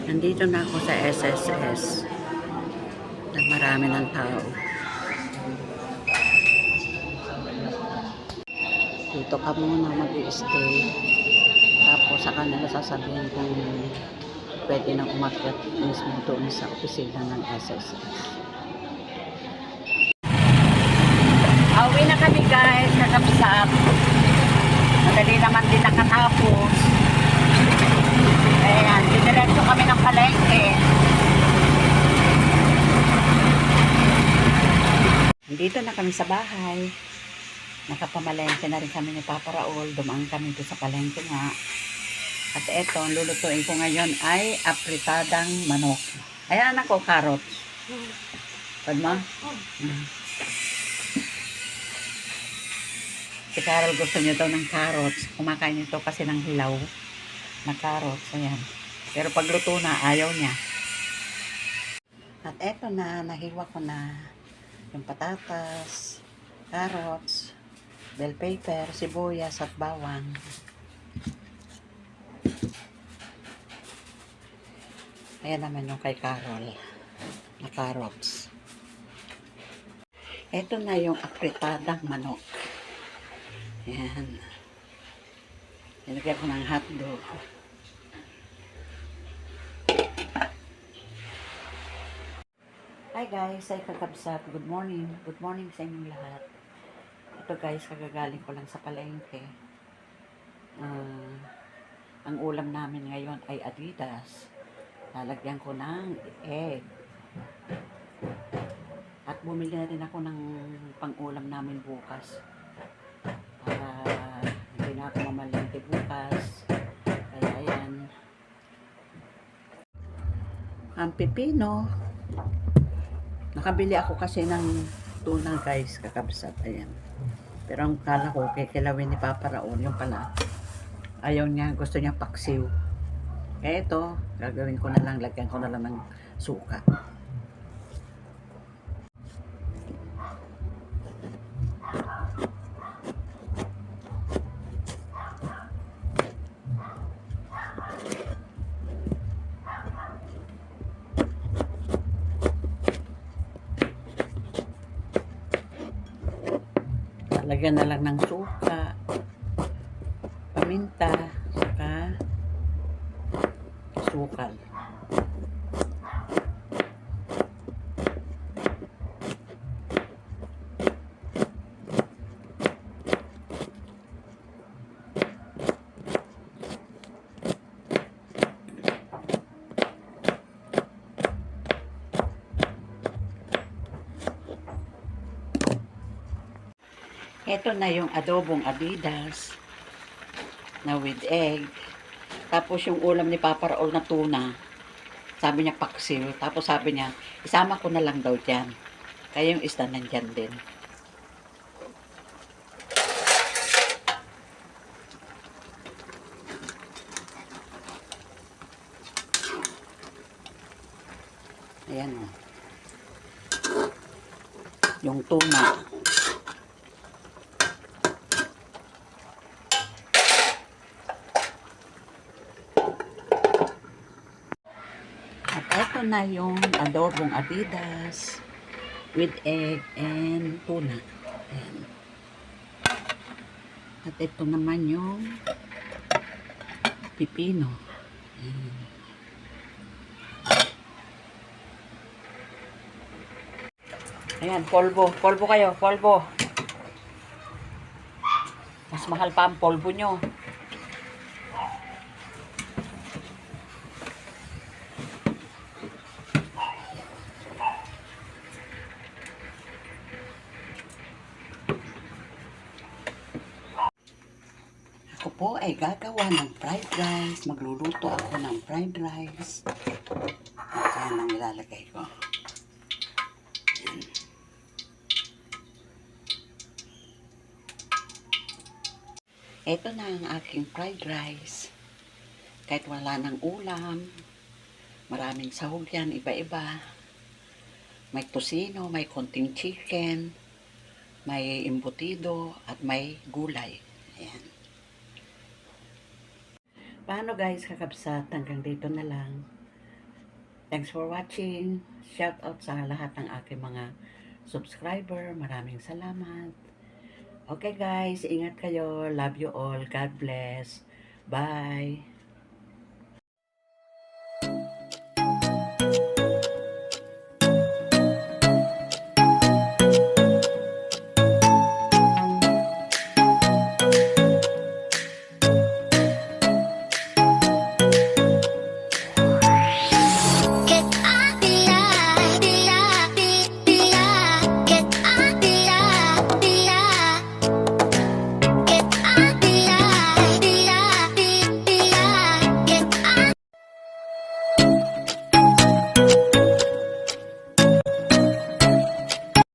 Nandito na ako sa SSS na marami ng tao. Dito ka muna mag-i-stay. Tapos sa kanila sasabihin kung pwede na umakyat mismo doon sa opisina ng SSS. Uwi na kami guys, kakapsat. Madali naman din nakatapos. Ayan, didiretso kami ng palengke. Dito na kami sa bahay. Nakapamalengke na rin kami ni Papa Raul. Dumaan kami doon sa palengke nga. At eto, ang lulutuin ko ngayon ay apritadang manok. Ayan anak ko, carrots. Pwede mo? Si Carol gusto niya daw ng carrots. Kumakain nito kasi ng hilaw na carrots. Ayan. Pero pagluto na, ayaw niya. At eto na, nahiwa ko na yung patatas, carrots, bell pepper, sibuyas at bawang. Ayan naman yung kay Carol na carrots. Eto na yung apritadang manok. Ayan. Nilagyan ko ng hotdog. Hi guys, ay kakabsat. Good morning. Good morning sa inyong lahat. Ito guys, kagagaling ko lang sa palengke. Ang ulam namin ngayon ay Adidas. Lalagyan ko ng egg. At bumili na din ako ng pang-ulam namin bukas. Para hindi na ako mamalengke bukas. Kaya yan. Ang pipino. Nakabili ako kasi ng tuna guys, kakabsat. Ayan. Pero ang kala ko, kikilawin ni Papa Raul, yung pala. Ayaw niya, gusto niya paksiw. Kaya ito, gagawin ko na lang, lagyan ko na lang ng suka. Lagyan na lang ng suka, paminta, saka sukal. Ito na yung adobong Adidas na with egg. Tapos yung ulam ni Papa Raul na tuna, sabi niya paksiw. Tapos sabi niya, isama ko na lang daw dyan. Kaya yung isda nandyan din. Ayan o. Yung tuna. At ito na yung adobong Adidas with egg and tuna. Ayan. At ito naman yung pipino. Ayan. Ayan, polvo. Polvo kayo, polvo. Mas mahal pa ang polvo nyo. Ako po ay gagawa ng fried rice. Magluluto ako ng fried rice. At yan ang ilalagay ko. Yan. Ito na ang aking fried rice. Kahit wala ng ulam, maraming sahog yan, iba-iba. May tosino, may konting chicken, may embutido, at may gulay. Ayan. Paano guys, kakabsat? Hanggang dito na lang. Thanks for watching. Shout out sa lahat ng aking mga subscriber. Maraming salamat. Okay guys, ingat kayo. Love you all. God bless. Bye.